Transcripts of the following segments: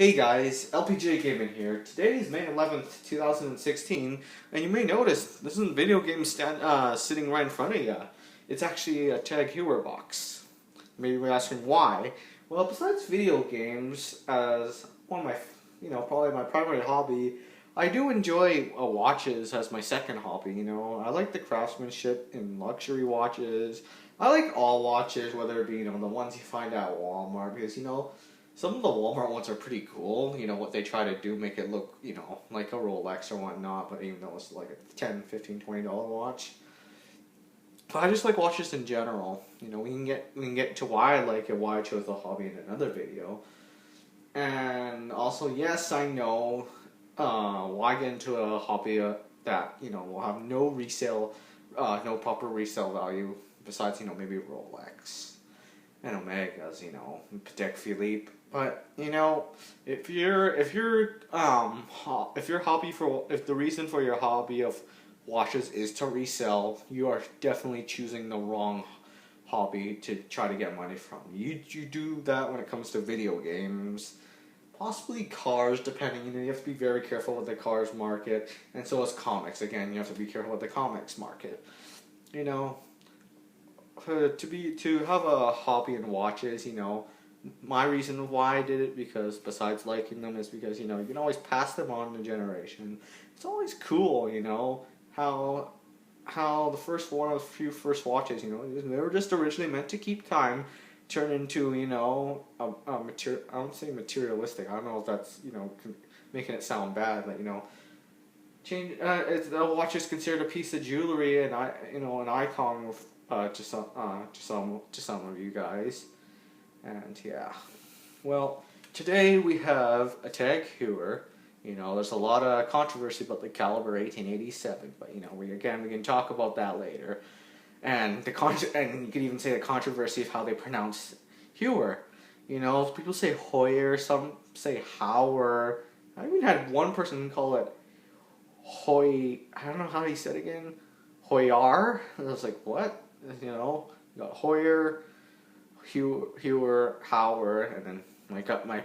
Hey guys, LPJ Gaming here. Today is May 11th, 2016, and you may notice this isn't video game sitting right in front of you. It's actually a Tag Heuer box. Maybe you're asking why. Well, besides video games, as one of my, probably my primary hobby, I do enjoy watches as my second hobby. I like the craftsmanship in luxury watches. I like all watches, whether it be the ones you find at Walmart, because some of the Walmart ones are pretty cool. What they try to do, make it look, like a Rolex or whatnot, but even though it's like a $10, $15, $20 watch. But I just like watches in general. We can get to why I like it, why I chose the hobby in another video. And also, yes, I know why get into a hobby that, will have no resale, no proper resale value besides, maybe Rolex and Omegas, Patek Philippe. But if the reason for your hobby of watches is to resell, you are definitely choosing the wrong hobby to try to get money from. You do that when it comes to video games, possibly cars, depending. You have to be very careful with the cars market, and so is comics. Again, you have to be careful with the comics market. To have a hobby in watches, my reason why I did it, because besides liking them, is because you can always pass them on to generation. It's always cool, how the first one of the few first watches, they were just originally meant to keep time, turn into a material. I don't say materialistic. I don't know if that's making it sound bad, but change. The watch is considered a piece of jewelry, and an icon to some of you guys. And yeah, well, today we have a Tag Heuer. There's a lot of controversy about the caliber 1887, but we can talk about that later. And and you could even say the controversy of how they pronounce Heuer. People say Heuer, some say Heuer. I even had one person call it I don't know how he said it again. Heuer. And I was like, what? You got Heuer, Heuer, Heuer, and then I got my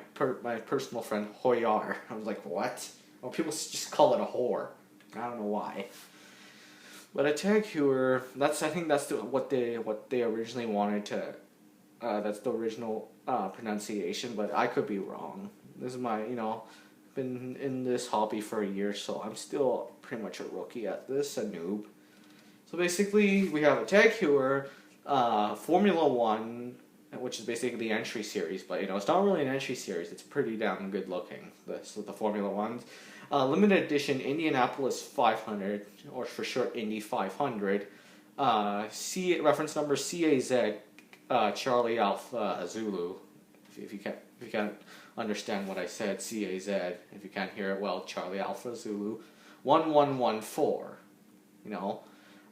personal friend Heuer. I was like, what? Well, people just call it a whore. I don't know why. But a Tag Heuer, I think that's what they originally wanted to. That's the original pronunciation, but I could be wrong. This is my been in this hobby for a year, so I'm still pretty much a rookie at this, a noob. So basically, we have a Tag Heuer Formula 1, which is basically the entry series, but it's not really an entry series. It's pretty damn good looking. This with the Formula 1s. Limited Edition Indianapolis 500, or for short Indy 500. Reference number CAZ Charlie Alpha Zulu. If you can't understand what I said, CAZ. If you can't hear it well, Charlie Alpha Zulu 1114.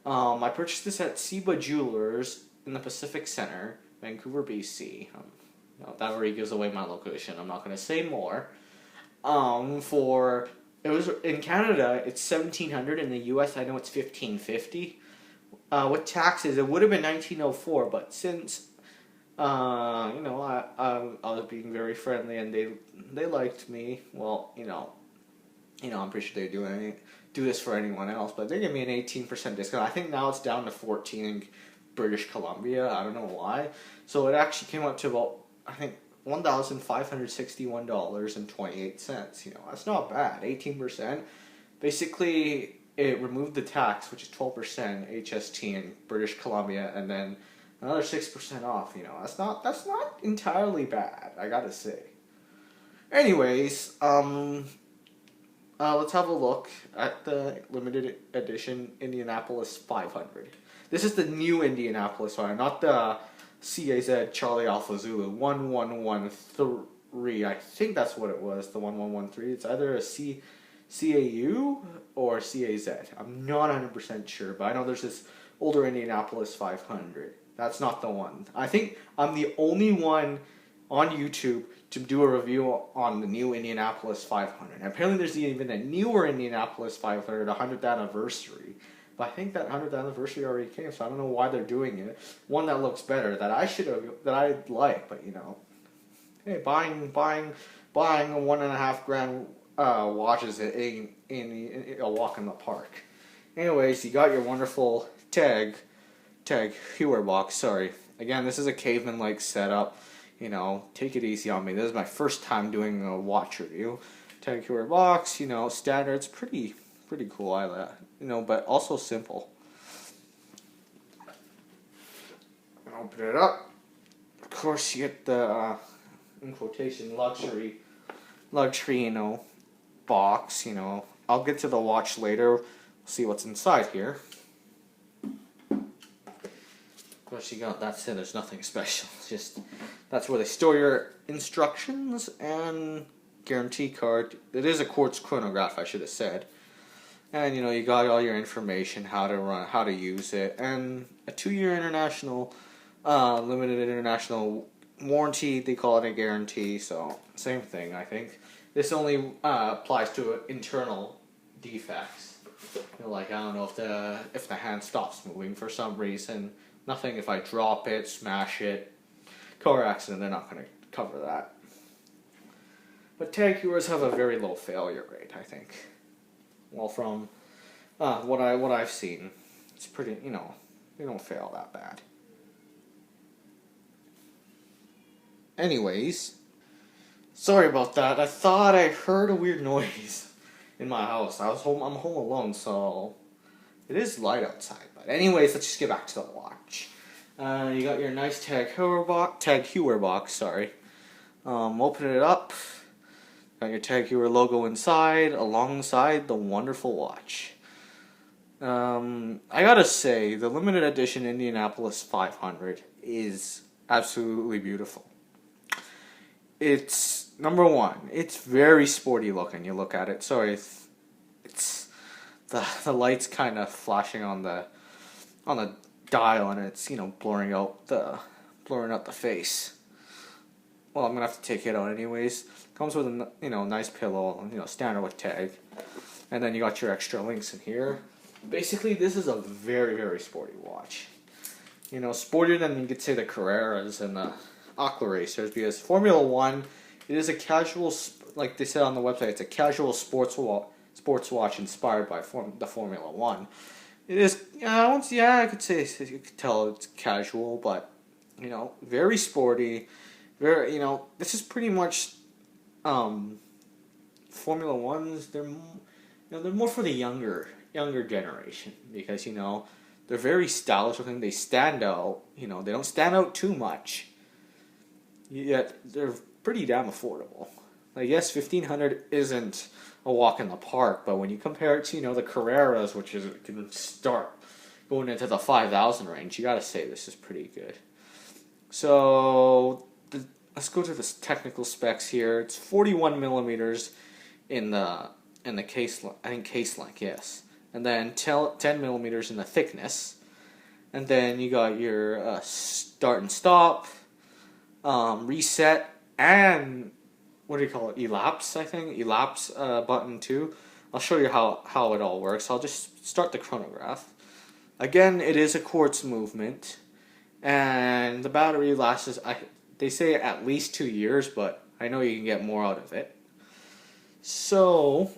I purchased this at Seba Jewelers in the Pacific Center, Vancouver, BC. That already gives away my location. I'm not going to say more. It was in Canada, it's $1,700. In the U.S., I know it's $1,550. With taxes, it would have been $1,904, but since I was being very friendly and they liked me, well, I'm pretty sure they do this for anyone else, but they gave me an 18% discount. I think now it's down to 14% in British Columbia. I don't know why. So it actually came up to about, I think, $1,561.28. That's not bad. 18%. Basically, it removed the tax, which is 12% HST in British Columbia, and then another 6% off. That's not entirely bad, I gotta say. Anyways, let's have a look at the limited edition Indianapolis 500. This is the new Indianapolis one, not the CAZ Charlie Alpha Zulu 1113. I think that's what it was, the 1113. It's either a CAU or CAZ. I'm not 100% sure, but I know there's this older Indianapolis 500. That's not the one. I think I'm the only one on YouTube to do a review on the new Indianapolis 500. And apparently there's even a newer Indianapolis 500, 100th anniversary. But I think that 100th anniversary already came, so I don't know why they're doing it. One that looks better, that I'd like, but hey, buying buying a $1.5 grand watches in a walk in the park. Anyways, you got your wonderful Tag Heuer box. Sorry, again, this is a caveman-like setup. You know, take it easy on me. This is my first time doing a watch review. Tag Heuer box, you know, standard. It's pretty cool. I like, you know, but also simple. Open it up. Of course, you get the in quotation luxury, you know, box. You know, I'll get to the watch later. See what's inside here. Of course, you got, that's it. There's nothing special. It's just, that's where they store your instructions and guarantee card. It is a quartz chronograph, I should have said. And you know, you got all your information, how to run, how to use it, and a 2-year international, limited international warranty. They call it a guarantee. So same thing, I think. This only applies to internal defects. You know, like, I don't know if the hand stops moving for some reason. Nothing if I drop it, smash it, car accident, they're not going to cover that. But Tag Heuers have a very low failure rate, I think. Well, from what I've seen, it's pretty, you know, they don't fail that bad. Anyways, sorry about that. I thought I heard a weird noise in my house. I'm home alone, so it is light outside. But anyways, let's just get back to the watch. You got your nice Tag Heuer box. Sorry. Open it up. Got your Tag Heuer logo inside, alongside the wonderful watch. I gotta say, the limited edition Indianapolis 500 is absolutely beautiful. It's number one. It's very sporty looking. You look at it. Sorry, it's the light's kind of flashing on the dial, and it's, you know, blurring out the face. Well, I'm gonna have to take it out anyways. Comes with a, you know, nice pillow, you know, standard with Tag, and then you got your extra links in here. Basically, this is a very sporty watch. You know, sportier than you could say the Carreras and the Aqua Racers, because Formula One, it is a casual, like they said on the website, it's a casual sports watch inspired by the Formula One. It is, I could say, you could tell it's casual, but, you know, very sporty. Very, you know, this is pretty much Formula Ones. They're more for the younger generation, because, you know, they're very stylish looking. They stand out. You know, they don't stand out too much. Yet they're pretty damn affordable. Like, yes, $1,500 isn't a walk in the park, but when you compare it to, you know, the Carreras, which can start going into the 5,000 range, you gotta say this is pretty good. So let's go to the technical specs here. It's 41 millimeters in the case. I think case length, yes, and then 10 millimeters in the thickness, and then you got your start and stop, reset, and what do you call it? Elapse, I think. Elapse button too. I'll show you how it all works. I'll just start the chronograph. Again, it is a quartz movement, and the battery lasts, they say at least 2 years, but I know you can get more out of it. So,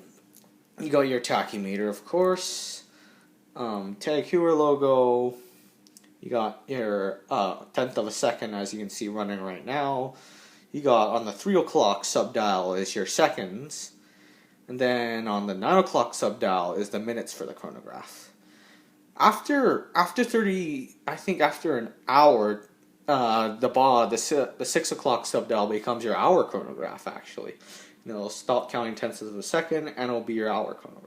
you got your tachymeter, of course, Tag Heuer logo, you got your 10th of a second, as you can see running right now. You got on the 3 o'clock sub-dial is your seconds, and then on the 9 o'clock sub-dial is the minutes for the chronograph. After an hour, the 6 o'clock sub-dial becomes your hour chronograph, actually. You know, it'll stop counting tenths of a second, and it'll be your hour chronograph.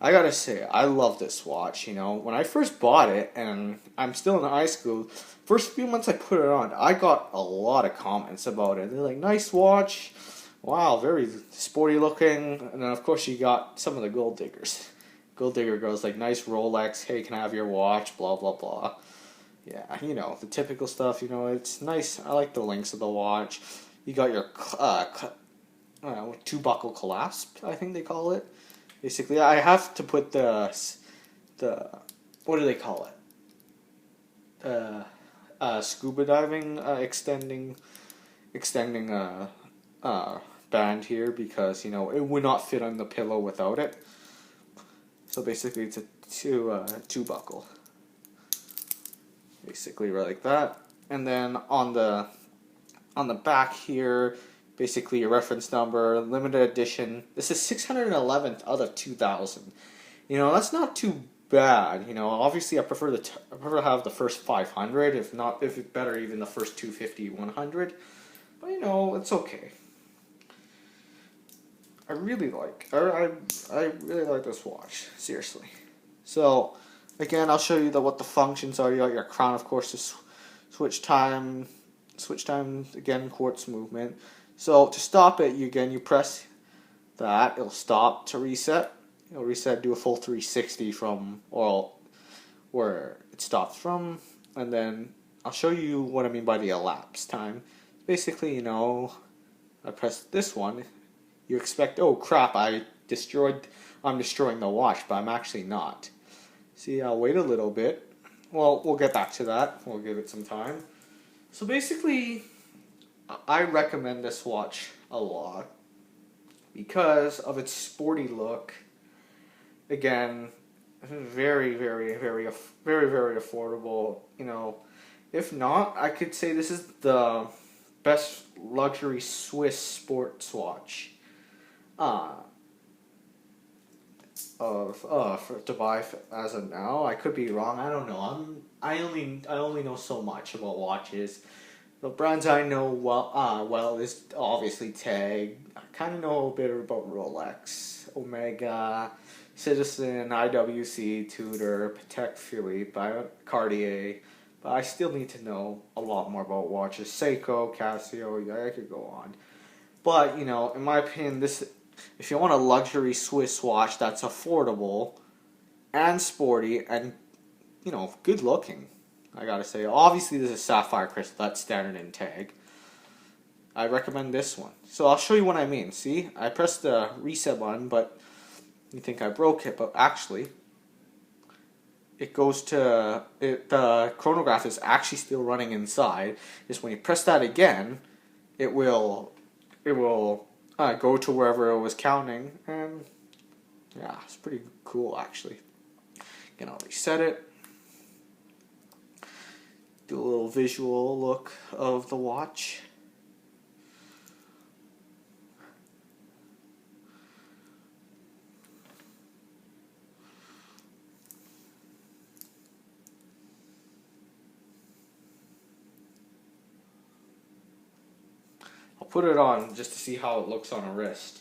I gotta say, I love this watch. You know, when I first bought it, and I'm still in high school, first few months I put it on, I got a lot of comments about it. They're like, nice watch, wow, very sporty looking, and then of course you got some of the gold diggers. Gold digger girls like, nice Rolex, hey, can I have your watch, blah blah blah. Yeah, you know, the typical stuff. You know, it's nice. I like the links of the watch. You got your 2-buckle clasp, I think they call it. Basically, I have to put the what do they call it? Scuba diving extending band here because, you know, it would not fit on the pillow without it. So basically it's a two buckle. Basically right like that. And then on the back here, basically your reference number, limited edition. This is 611th out of 2000. You know, that's not too bad. You know, obviously I prefer to have the first 500, if it's better, even the first 250, 100. But you know, it's okay. I really like this watch, seriously. So again, I'll show you what the functions are. You got your crown, of course, to switch time again, quartz movement. So to stop it, you press that, it'll stop. To reset, it'll reset, do a full 360 from where it stops from, and then I'll show you what I mean by the elapsed time. Basically, you know, I press this one, you expect, oh crap, I'm destroying the watch, but I'm actually not. See, I'll wait a little bit. Well, we'll get back to that. We'll give it some time. So basically, I recommend this watch a lot because of its sporty look. Again, very, very, very, very, very affordable. You know, if not, I could say this is the best luxury Swiss sports watch to buy as of now. I could be wrong. I don't know. I only know so much about watches. The brands I know well is obviously Tag. I kind of know a bit about Rolex, Omega, Citizen, IWC, Tudor, Patek Philippe, Cartier. But I still need to know a lot more about watches. Seiko, Casio, yeah, I could go on. But, you know, in my opinion, if you want a luxury Swiss watch that's affordable and sporty and, you know, good looking, I gotta say. Obviously, this is sapphire crystal. That's standard in Tag. I recommend this one. So I'll show you what I mean. See, I pressed the reset button, but you think I broke it, but actually, it goes to the chronograph is actually still running inside. Just when you press that again, it will go to wherever it was counting, and yeah, it's pretty cool actually. Again, I'll reset it. Do a little visual look of the watch. I'll put it on just to see how it looks on a wrist.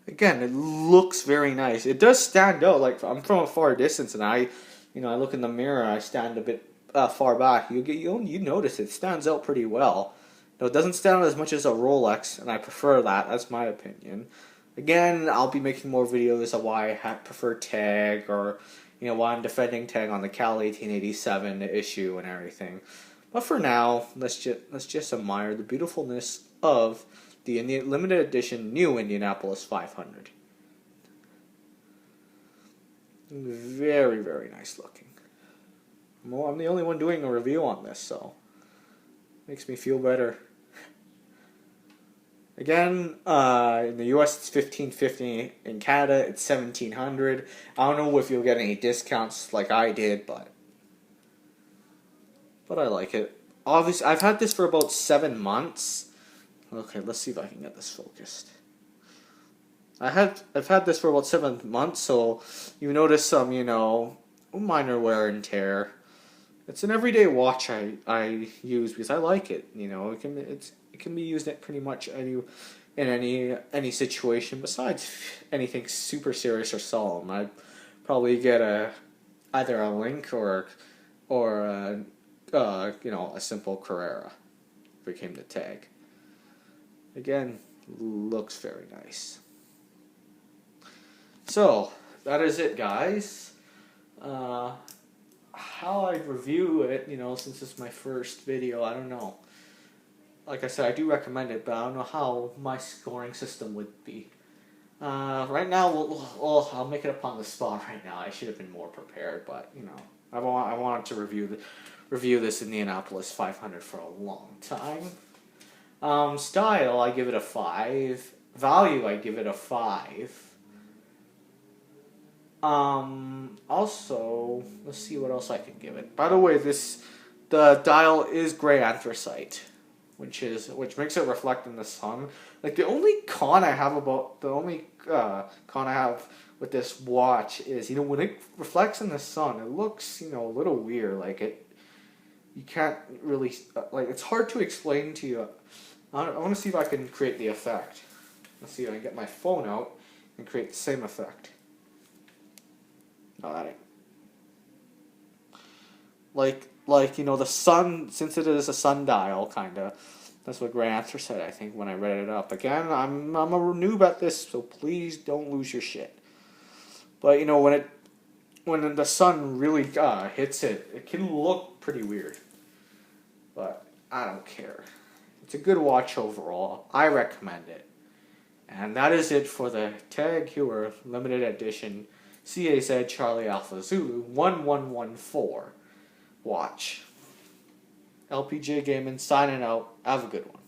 Again, it looks very nice. It does stand out. Like, I'm from a far distance, and I look in the mirror. I stand a bit far back. You notice it stands out pretty well. Now, it doesn't stand out as much as a Rolex, and I prefer that. That's my opinion. Again, I'll be making more videos of why I prefer Tag, or why I'm defending Tag on the Cal 1887 issue and everything. But for now, let's just admire the beautifulness of the limited edition new Indianapolis 500. Very, very nice looking. Well, I'm the only one doing a review on this, so makes me feel better. Again, in the US it's $1,550. In Canada it's $1,700. I don't know if you'll get any discounts like I did, but I like it. Obviously, I've had this for about 7 months. Okay, let's see if I can get this focused. I've had this for about 7 months, so you notice some, minor wear and tear. It's an everyday watch I use because I like it. It can be used at pretty much in any situation besides anything super serious or solemn. I'd probably get either a Link or a simple Carrera if it came to Tag. Again, looks very nice. So, that is it, guys. How I'd review it, since it's my first video, I don't know. Like I said, I do recommend it, but I don't know how my scoring system would be. Right now, well, I'll make it up on the spot right now. I should have been more prepared, but you know, I wanted to review this Indianapolis 500 for a long time. Style, I give it a 5. Value, I give it a 5. Also, let's see what else I can give it. By the way, the dial is gray anthracite, which makes it reflect in the sun. Like the only con I have with this watch is, you know, when it reflects in the sun, it looks, you know, a little weird. Like you can't really like, it's hard to explain to you. I want to see if I can create the effect. Let's see if I can get my phone out and create the same effect. No, that ain't. Like you know, the sun, since it is a sundial, kinda. That's what gray anthracite said, I think, when I read it up. Again, I'm a noob at this, so please don't lose your shit. But you know, when the sun really hits it, it can look pretty weird. But I don't care. It's a good watch overall. I recommend it. And that is it for the Tag Heuer Limited Edition CAZ Charlie Alpha Zulu 1114 watch. LPJ Gaming signing out. Have a good one.